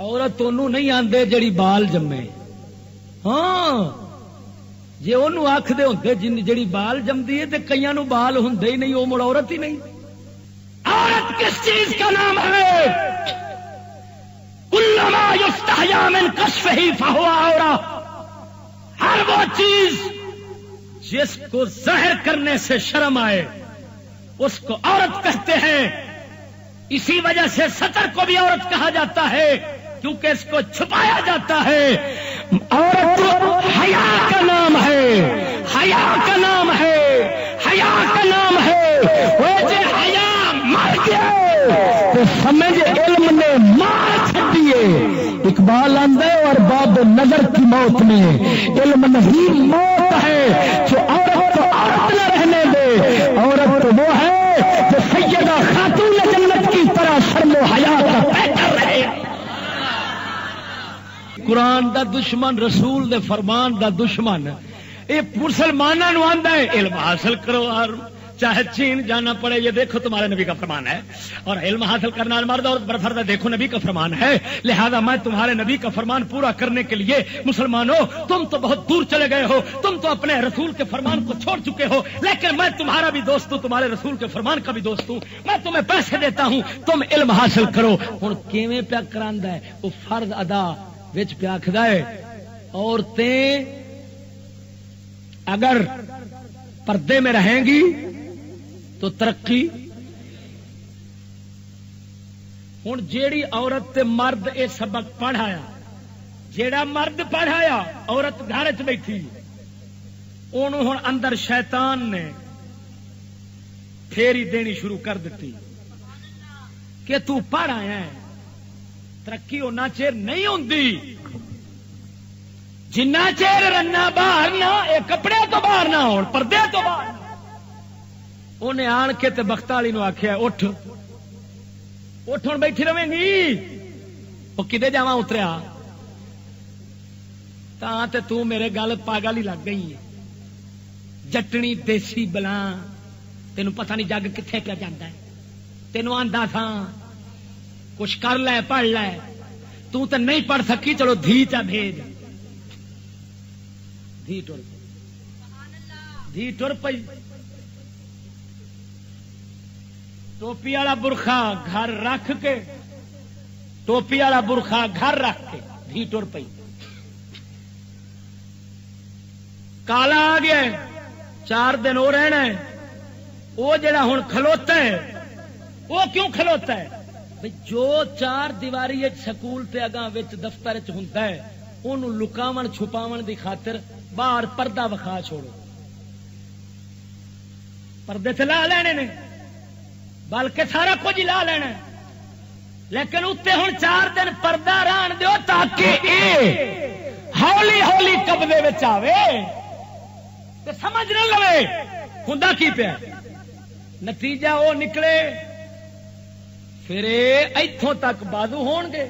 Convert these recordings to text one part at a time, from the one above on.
عورت انہوں نہیں آندے جڑی بال جمے. ہاں جی انہوں آخدے ہوندے جڑی بال جمدی ہے تے کئیاں نو بال ہوندے ہی نہیں، وہ مڑ عورت ہی نہیں. عورت کس چیز کا نام ہے؟ کلما یستحیا من کشفہ فہو عورہ. ہر وہ چیز جس کو ظاہر کرنے سے شرم آئے اس کو عورت کہتے ہیں. اسی وجہ سے سطر کو بھی عورت کہا جاتا ہے کیونکہ اس کو چھپایا جاتا ہے. عورت حیا کا نام ہے، حیا کا نام ہے، حیا کا نام ہے. وہ جو حیا مر گیا تو سمجھ علم نے مار چھٹیے. اقبال آندے اور باب نظر کی موت میں علم نہیں موت ہے. جو عورت کو عورت نہ رہنے دے، عورت تو وہ ہے جو سیدہ خاتون جنت کی طرح شرم و حیا کا پیکر رہے. قرآن دا دشمن، رسول دے فرمان دا دشمن یہ مسلمانوں آندا ہے علم حاصل کرو اور چاہے چین جانا پڑے. یہ دیکھو تمہارے نبی کا فرمان ہے، اور علم حاصل کرنا مرد اور برفرد دیکھو نبی کا فرمان ہے. لہذا میں تمہارے نبی کا فرمان پورا کرنے کے لیے مسلمانوں تم تو بہت دور چلے گئے ہو، تم تو اپنے رسول کے فرمان کو چھوڑ چکے ہو، لیکن میں تمہارا بھی دوست ہوں، تمہارے رسول کے فرمان کا بھی دوست ہوں. میں تمہیں پیسے دیتا ہوں، تم علم حاصل کرو. ہوں کیویں پیا کراندا ہے وہ فرض ادا وچ پیا آکھدا ہے عورتیں اگر پردے میں رہیں گی تو ترقی. ہوں جیڑی عورت تے مرد اے سبق پڑھایا، جیڑا مرد پڑھایا عورت گھر چ بیٹھی، انہوں ہوں اندر شیطان نے پھیری دینی شروع کر دیتی کہ تو پڑھ آیا ہے. ترقی اُنہ چیر نہیں ہوندی جنہ چیر رنا باہر نہ اے کپڑے تو باہر نہ ہون، پردے تو باہر. انہیں آن کے تے بخت والی نو آخیا اٹھ اٹھ ہوں بیٹھی رہے گی. وہ کدے جاواں اتریا تے تو میرے گل پاگل ہی لگ گئی ہے. جٹنی دیسی بلا تینوں پتہ نہیں جگ کتنے پہ جانا ہے. تینوں آندا تھا کچھ کر لے پڑھ لے، تو تے نہیں پڑھ سکی، چلو دھی چا بھیج. دھی ٹر پئی. ٹوپی والا برخا گھر رکھ کے، ٹوپی والا برخا گھر رکھ کے دھی ٹر پئی. کالا آ گیا 4 دن وہ رہنا ہے. وہ جڑا ہوں کھلوتا ہے وہ کیوں کھلوتا ہے؟ جو 4 دیواری سکول تے اگاں وچ دفتر چ ہوندا ہے انہوں لکاون چھپاون دی خاطر باہر پردہ وکھا چھوڑو. پردے سے لا لینے نے بلکہ سارا کچھ ہی لا لینا، لیکن اتنے ہوں 4 دن پردہ رہن دیو تاکہ اے ہولی ہولی قبضے وچ آوے تے سمجھ نہ لوے ہوندا کی پیا. نتیجہ وہ نکلے پھر ایتھوں تک بازو ہون گے.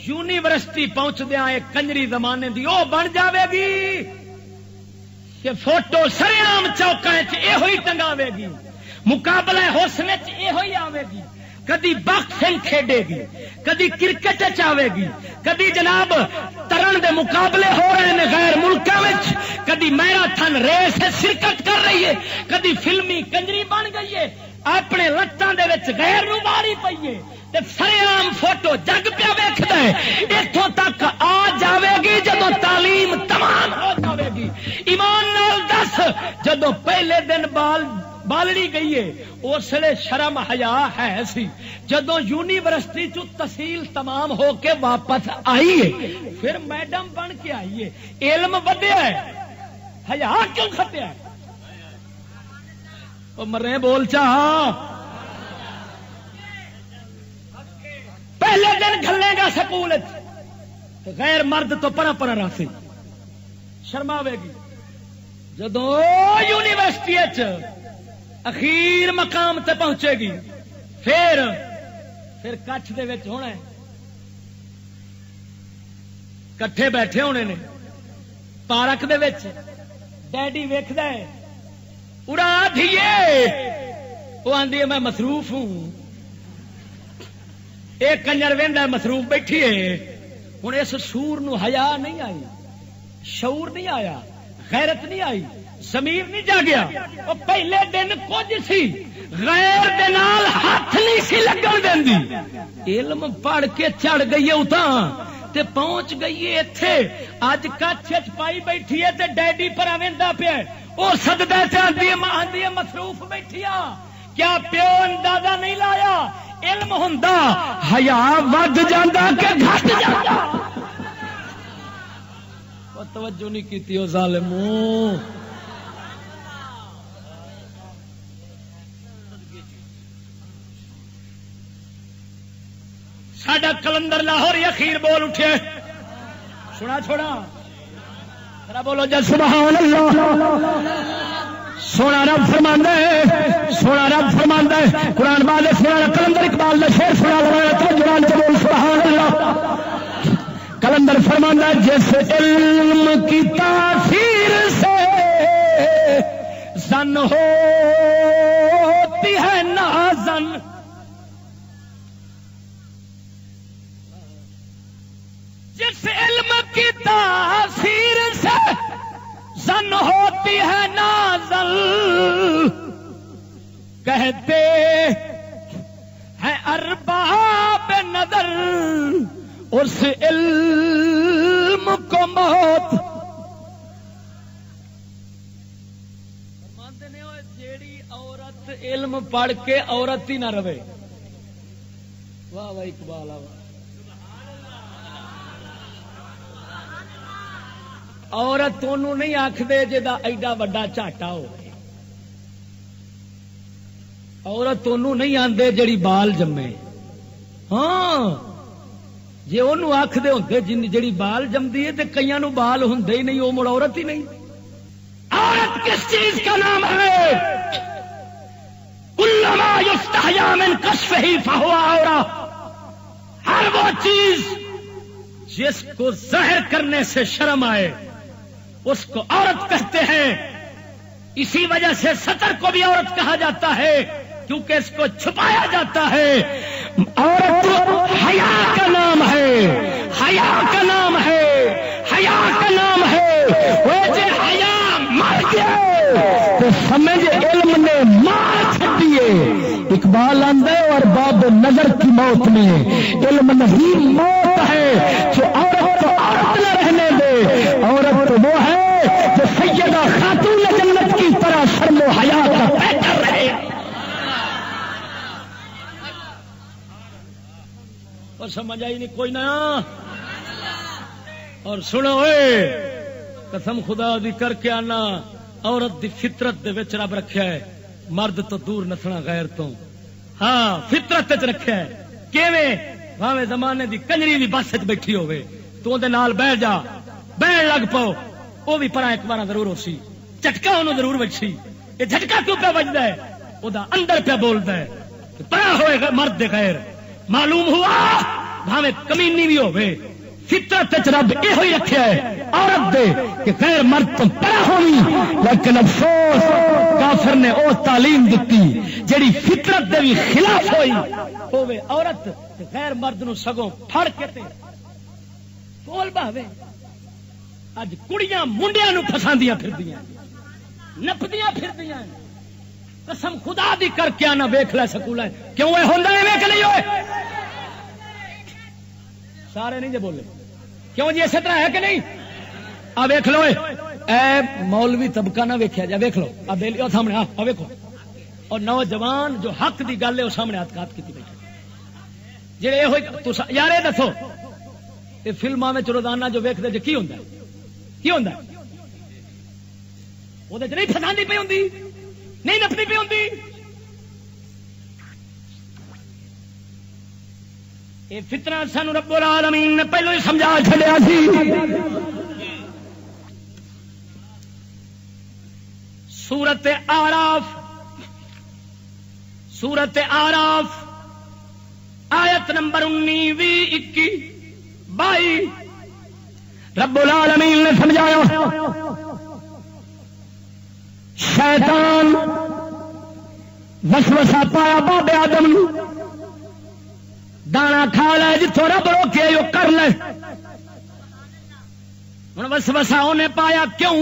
یونیورسٹی پہنچدیا ایک کنجری زمانے دی وہ بن جاوے گی کہ فوٹو سریام چوکاں یہ ٹنگاوے گی، مقابلہ حسن یہ آوے گی. کدی باکسنگ کھیڈے گی، کدی کرکٹ آوے گی، کدی جناب ترن دے مقابلے ہو رہے ہیں غیر ملکوں میں، کدی میراتھن ریس شرکت کر رہی ہے، کدی فلمی کنجری بن گئی ہے، اپنے لتاں دے وچ غیر نو ماری پئی ہے تے سریام فوٹو جگ پیا ویکھدا ہے. اتوں تک آ جاوے گی جدو تعلیم تمام ہو جاوے گی. ایمان نال دس جدو پہلے دن بالڑی گئی ہے اس لیے شرم حیا ہے سی. جدو یونیورسٹی چ تحصیل تمام ہو کے واپس آئی ہے پھر میڈم بن کے آئی ہے. علم ودیا ہے، حیا کیوں کھٹیا ہے؟ مرے بول چاہ پہلے دن گھلے گا سکول غیر مرد تو پرا پرا راسی شرماوے گی. جدو یونیورسٹی اخیر مقام تے پہنچے گی پھر کچھ دے وچ ہونا ہے، کٹھے بیٹھے ہونے نے پارک دے وچ. ڈیڈی ویکھدا ہے اڑا دھیے، وہ آندھی ہے میں مصروف ہوں. ایک کنجر ویندا مصروف بیٹھی ہے ہوں اس سور نو حیا نہیں آئی، شعور نہیں آیا، غیرت نہیں آئی، ضمیر نہیں جاگیا. وہ پہلے دن کچھ سی غیر دے نال ہاتھ نہیں سی لگن دیندی. علم پڑھ کے چڑھ گئی ہے اتاں تے پہنچ گئی ہے ایتھے. اج کچھ پائی بیٹھی ہے تے ڈیڈی پر آویندا پیا وہ سجدے تے آندی ہے مصروف بیٹھی آ. کیا پیو اندازہ نہیں لایا؟ علم ہوندا حیا ود جاندا کہ گھٹ جاندا. توجہ نہیں کیتی او ظالموں. ساڈا کلندر لاہور اخیر بول اٹھے سنا چھوڑا ذرا بولو جا سبحان اللہ. سونا رب فرماندا ہے، سونا رب فرماندا ہے قرآن والے سنا کلندر اقبال نے شعر سنا لگایا تو جوان سے بول سبحان اللہ. کلندر فرماندا ہے جس علم کی تاثیر سے زن ہوتی ہے نازن، جس علم کی تاثیر سے زن ہوتی ہے نازل، کہتے ہیں ارباب نظر اس علم کو موت. فرماتے نے جیڑی عورت علم پڑھ کے عورت ہی نہ رہے. واہ واہ اقبال واہ. عورت انہوں نہیں آخدے جا ایڈا وڈا جھاٹا ہو. عورت انہوں نہیں آندے جڑی بال جمے. ہاں جی انہوں آخدے ہوندے جڑی بال جمدی ہے تو کئیاں نو بال ہوندے ہی نہیں، وہ مڑ عورت ہی نہیں. عورت کس چیز کا نام ہے؟ کلما یستحیا من کشفہ فہو عورہ. ہر وہ چیز جس کو ظاہر کرنے سے شرم آئے اس کو عورت کہتے ہیں. اسی وجہ سے سطر کو بھی عورت کہا جاتا ہے کیونکہ اس کو چھپایا جاتا ہے. عورت حیا کا نام ہے، حیا کا نام ہے، حیا کا نام ہے. وہ جو حیا مر گیا تو سمجھ علم نے مار چھٹیے. اقبال آندے اور باب نظر کی موت میں علم نہیں موت ہے. جو عورت کو عورت نہ رہنے دے، عورت تو وہ ہے جو سیدہ خاتون جنت کی طرح شرم و حیا کا پیکر رہے. اور سمجھ آئی نہیں کوئی نہ. اور سنو قسم خدا دی کر کے آنا عورت دی فطرت دے وچ رب رکھیا ہے مرد تو دور نسنا غیر تو. ہاں فطرت وچ رکھیا ہے. کیویں؟ بھاویں زمانے دی کنجری دی بس وچ بیٹھی ہوے تو دے نال بیٹھ جا، بہن لگ پاؤ، وہ بھی پرا ایک بار ضرور ہو سی، جھٹکا انہوں ضرور بچی. یہ جھٹکا کیوں پہ بجتا ہے؟ وہ اندر پہ بولتا ہے کہ پرا ہوئے گا مرد دے غیر. معلوم ہوا بھاویں کمینی بھی ہوئے فطرت رب یہ رکھا ہے عورت دے کہ غیر مرد تو پرا ہونی. لیکن افسوس کافر نے وہ تعلیم دیتی جیڑی فطرت دے بھی خلاف ہوئی عورت غیر مرد نو سگوں پھڑ کے بول باوے. اج کڑیاں منڈیاں نو پھساندیاں پھردیاں نپدیاں پھردیاں. قسم خدا دی کر کے آنا ویکھ لے سکول کیوں اے ہوندا ایویں کہ نہیں ہوئے؟ سارے نہیں جے بولے کیوں جی اسی طرح ہے کہ نہیں؟ آ ویکھ لو اے مولوی طبقہ نہ ویکھیا جا. ویکھ لو آ بیلی سامنے آ ویکھو. اور نوجوان جو حق دی گل ہے وہ سامنے ہاتھ کیتی بیٹھے جڑے یہ ہوئی. یار یہ دسو یہ فلموں میں روزانہ جو ویکھدے جے کی ہوندا ہے؟ کی ہوندا ہے؟ وہ نہیں پھساندی پئی ہوندی، نہیں نپتی پئی ہوندی. یہ فتنہ سانو رب العالمین نے پہلو ہی سمجھا چھڈیا سی. سورت آراف، سورت آراف آیت نمبر 19 21 22 رب العالمین نے سمجھایا شیطان وسوسہ پایا باب آدم دانا کھا لے جتوں رب روکے وہ کر لے. ہوں وسوسہ انہیں پایا کیوں؟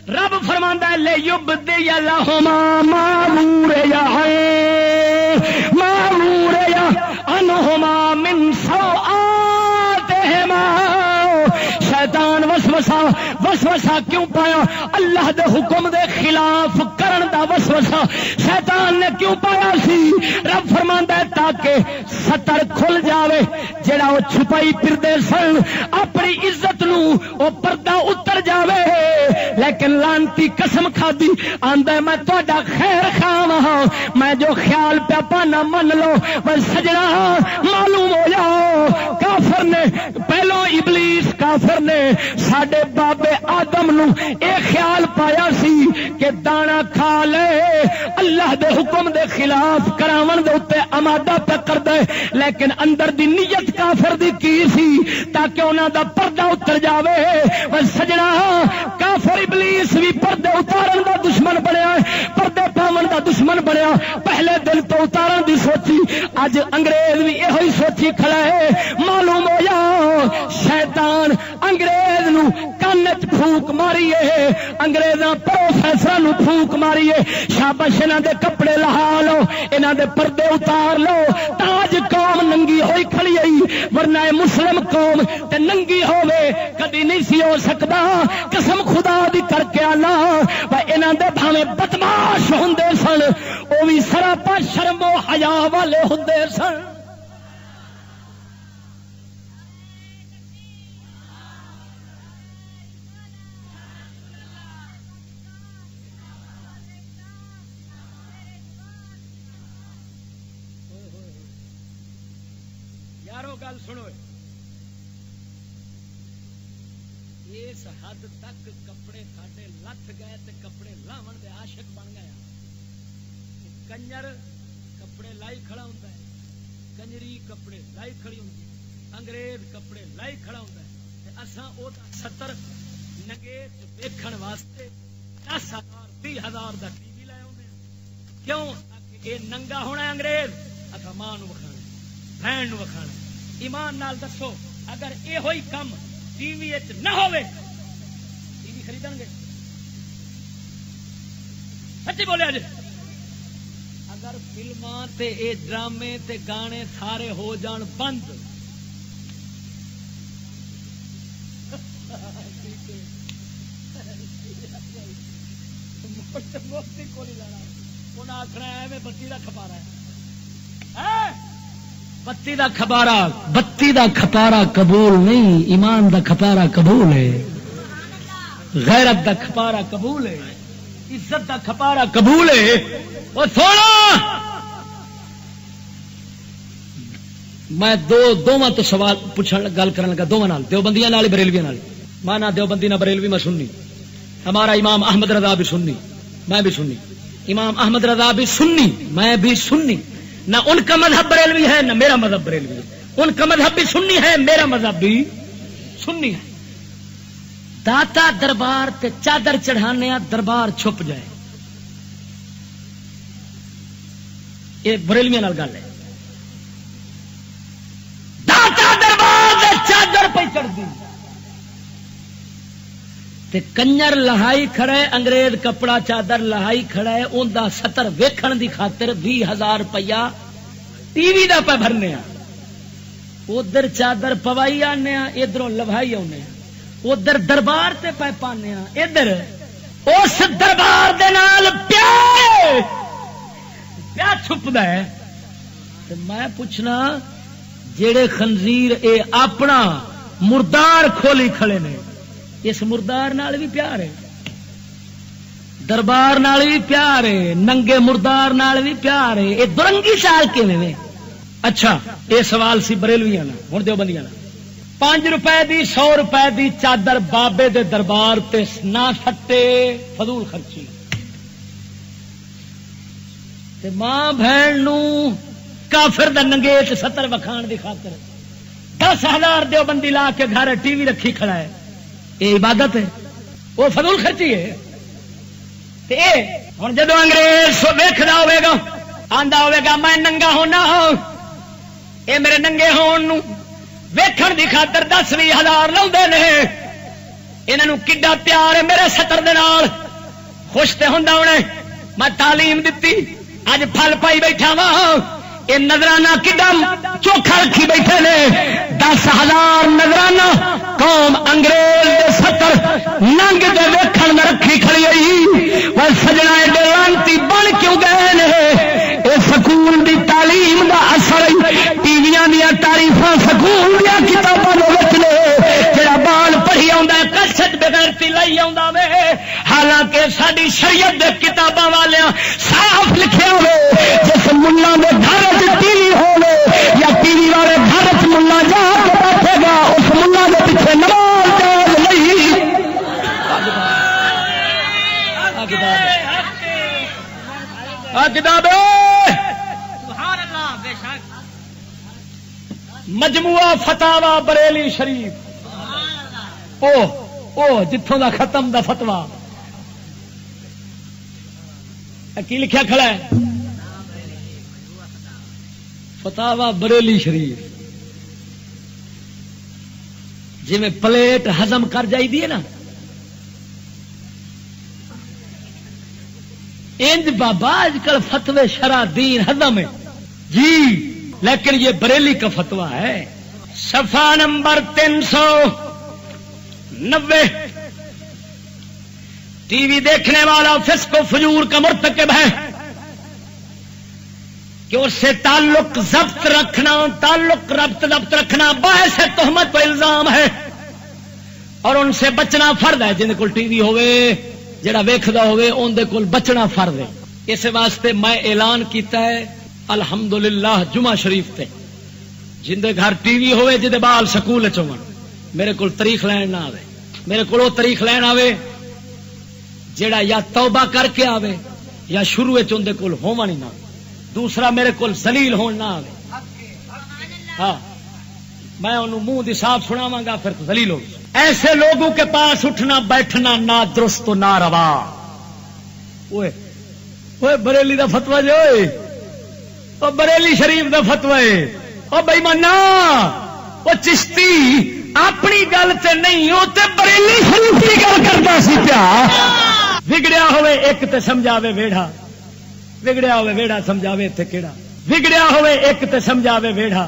رب فرماندا ہے لے یبدی لہما ما وریا انہما من سوآتہما. شیطان وسوسہ کیوں پایا؟ اللہ دے حکم دے خلاف کرن دا وسوسہ شیطان نے کیوں پایا سی؟ رب فرماندا ہے تاکہ ستر کھل جاوے جڑا وہ چھپائی پھردے سن اپنی عزت نو او پردہ اتر جاوے. لیکن لانتی قسم کھادی آندا میں تہاڈا خیر خواہ ہاں، میں جو خیال پیا پانا من لو. بس سجنا معلوم ہو جاؤ کافر نے پہلو ابلیس کافر نے ساڈے بابے آدم نو اے خیال پایا سی کہ دانا کھا لے اللہ دے حکم دے خلاف کراون دے اوتے آمادہ پہ کر دے. لیکن اندر دی نیت کافر دی کی سی تاکہ انہاں دا پردہ اتر جاوے. بس سجنا کافر ابلیس بھی پردے اتارن دا دشمن بنیا، پردے پاون دا دشمن بنیا. پہلے دل تو اتارن دی سوچی، اج انگریز بھی یہ سوچی کھڑا ہے. معلوم ہو جا شیطان انگریز نو کن چ پھوک ماریے، انگریزاں پروفیسر نو پھوک ماریے. شابش انہاں دے کپڑے لہا لو، انہاں دے پردے اتار لو. تاج قوم ننگی ہوئی کھڑی آئی، ورنہ مسلم قوم تے ننگی ہوے کدی نہیں سی ہو سکدا. قسم خدا دی کر کے آنا انہاں دے بھاویں بدماش ہوندے سن او وی سراپا شرم و حیا والے ہوندے سن. یارو گل سنو، اس حد تک کپڑے ساڈے لت گئے تے کپڑے لاون دے عاشق بن گئے. کنجر کپڑے لائی کھڑا ہوندا ہے، کنجری کپڑے لائی کھڑی ہوندی، انگریز کپڑے لائی کھڑا ہوندا ہے تے اساں او دا 70 نگیت دیکھن واسطے 10,000 20,000 دا ٹی وی لے اوندے. کیوں؟ تاکہ اے ننگا ہونا ہے انگریز، اساں ماں نو وکھانا، بہن نو وکھانا. ایمان نال دسو اگر یہ ہوئی کم ٹی وی نہ ہوئے ٹی وی خریدن گے؟ سچی بولیا جی. اگر فلماں تے اے ڈرامے تے گانے سارے ہو جان بند مفتی کو نہیں لانا، انہیں آخنا ہے بتی کا کھپارا ہے. بتی دا کھپارا قبول نہیں، ایمان دا کھپارا قبول ہے، غیرت دا کھپارا قبول ہے، عزت دا کھپارا قبول ہے. اور سونا میں دونوں تو سوال پوچھنے گل کرنے لگا، دونوں نال دیوبندیاں نال بریلویاں نال. میں نہ دیوبندی نہ بریلوی، میں سنی. ہمارا امام احمد رضا بھی سنی، میں بھی سنی. امام احمد رضا بھی سنی، میں بھی سنی. نہ ان کا مذہب بریلوی ہے نہ میرا مذہب بریلوی ہے. ان کا مذہب بھی سنی ہے، میرا مذہب بھی سنی ہے. داتا دربار تے چادر چڑھانے دربار چھپ جائے، یہ بریلویاں نال گل ہے. داتا دربار تے چادر پہ چڑھتی تے کنجر لہائی کھڑے، انگریز کپڑا چادر لہائی کھڑا ہے، ان دا 70 ویکھن دی خاطر 20,000 روپیہ ٹی وی دا پہ بھرنے. ادھر چادر پوائی آنے، ادھر لوائی آنے، ادھر دربار تے پہ پانے، ادھر اس دربار دے نال پیا چھپدا ہے. میں پوچھنا جیڑے خنزیر اے اپنا مردار کھولی کھڑے نے، اس مردار نال بھی پیار ہے، دربار نال بھی پیار ہے، ننگے مردار نال بھی پیار ہے. یہ درنگی چال کیویں؟ اچھا یہ سوال سی بریلویاں نا، ہن دیوبندیاں نا. 5 روپے دی 100 روپے دی چادر بابے دے دربار تے نہ سٹے، فضول خرچی. تے ماں بہن نو کافر دا ننگیت 70 وکھان دی خاطر 10,000 دیوبندی لا کے گھر ٹی وی رکھی کھڑا ہے. یہ عبادت ہے؟ وہ فضول خرچی ہے. ہوں جدو انگریز ویکھدا ہوے گا، آندا ہوے گا میں ننگا ہونا اے میرے ننگے ہون نو ویکھن دی خاطر 10,000 لاؤندے نے. انہاں کڈا پیار ہے میرے سطر دے نال. خوش تے ہوندا ہونے میں تعلیم دتی اج پھل پائی بیٹھا وا. یہ نظرانہ کڈا چوکھا رکھی بیٹھے نے. 10,000 نظرانہ قوم انگریز دے سطر ننگ دے ویکھن میں رکھی کھڑی ہوئی. وہ سجنا ایڈے لانتی بن کیوں گئے نے؟ یہ سکول دی تعلیم دا اثر. ٹی ویاں دیا تعریفاں سکول دیا کتاباں دے وچ نے. جڑا بال پڑھی آوندا ہے کسٹ بغیرتی لئی آوندا وے. حالانکہ ساری شریعت دے کتاباں والیاں صاف لکھیا ہوئے جس ملا دے گھر ٹی وی ہوے یا ٹی وی والے گھر چ ملا جا کے بیٹھے گا اس ملا دے پیچھے نماز جاز نہیں. کتاب مجموعہ فتاوا بریلی شریف او جتوں دا ختم دا فتوا کی لکھیا کھڑا ہے فتاوا بریلی شریف. جی میں پلیٹ ہزم کر جائی دی ہے نا انج بابا آج کل فتوے شرع دین ہزم ہے جی. لیکن یہ بریلی کا فتوا ہے. صفحہ نمبر 390. ٹی وی دیکھنے والا فسق و فجور کا مرتکب ہے کہ اس سے تعلق ضبط رکھنا باعث تہمت و الزام ہے اور ان سے بچنا فرض ہے. جن کو ٹی وی ہوئے جڑا ویکھدا ہوئے ان دے کول بچنا فرض ہے. اس واسطے میں اعلان کیتا ہے الحمدللہ جمعہ شریف تے جن دے گھر ٹی وی ہوئے جدے بال سکول چون میرے کول تاریخ لین نہ آوے. میرے کول تاریخ لین آوے جڑا یا توبہ کر کے آوے یا شروع چون دے کول ہوواں نہیں نہ. دوسرا میرے کول ذلیل ہون نہ آوے. ہاں میں انہوں منہ دی صاف سناواں گا پھر ذلیل ہو. ایسے لوگوں کے پاس اٹھنا بیٹھنا نہ درست و نہ روا. اوے بریلی دا فتوا جو بریلی شریف دا فتوا ہے. او بھائی منا وہ چشتی اپنی گل تے نہیں وہ تے بریلی شریف کی گل کرتا سی پیا. بگڑیا ہوئے ایک تے سمجھاوے ویڑھا بگڑیا ہوئے ویڑھا سمجھاوے تے کیڑا. بگڑیا ہوئے ایک تے سمجھاوے ویڑھا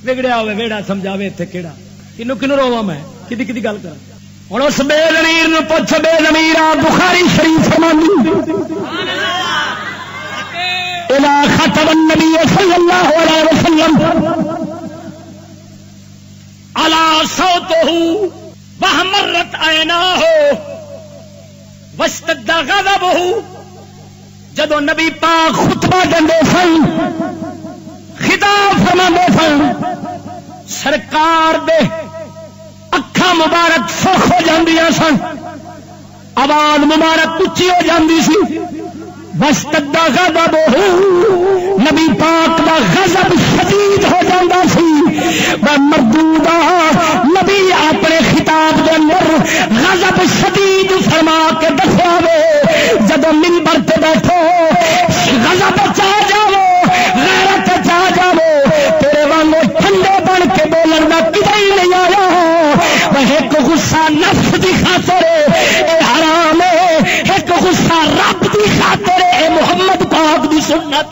بگڑیا ہوئے ویڑھا سمجھاوے تے کیڑا. کنو کنو رواں میں کدی کدی گل کر. ہن اس بے ضمیر نو پوچھ بے ضمیرا بخاری شریف فرماندی اذا خطب النبي صلى الله عليه وسلم على صوته وحمرت عيناه واشتد غضبه. جدو نبی پاک خطبہ دندے سن خطاب فرماندے سن سرکار دے اکھاں مبارک سرخ ہو جاندیاں سن آواز مبارک اچھی ہو جاندی سی. واشتد غضبہ نبی پاک دا غضب شدید ہو جاتا سی. مردودا نبی اپنے خطاب دے اندر غضب شدید فرما کے دسیا وے جب منبر تے بیٹھو غضب چاہ جاؤ غیرت چاہ جاؤ تیرے وانگو ٹھنڈے بن کے بولن دا کدے ہی نہیں آیا. ایک غصہ نفس دی خاطر اے حرام ہے ایک غصہ رب دی خاطر اے محمد پاک دی سنت.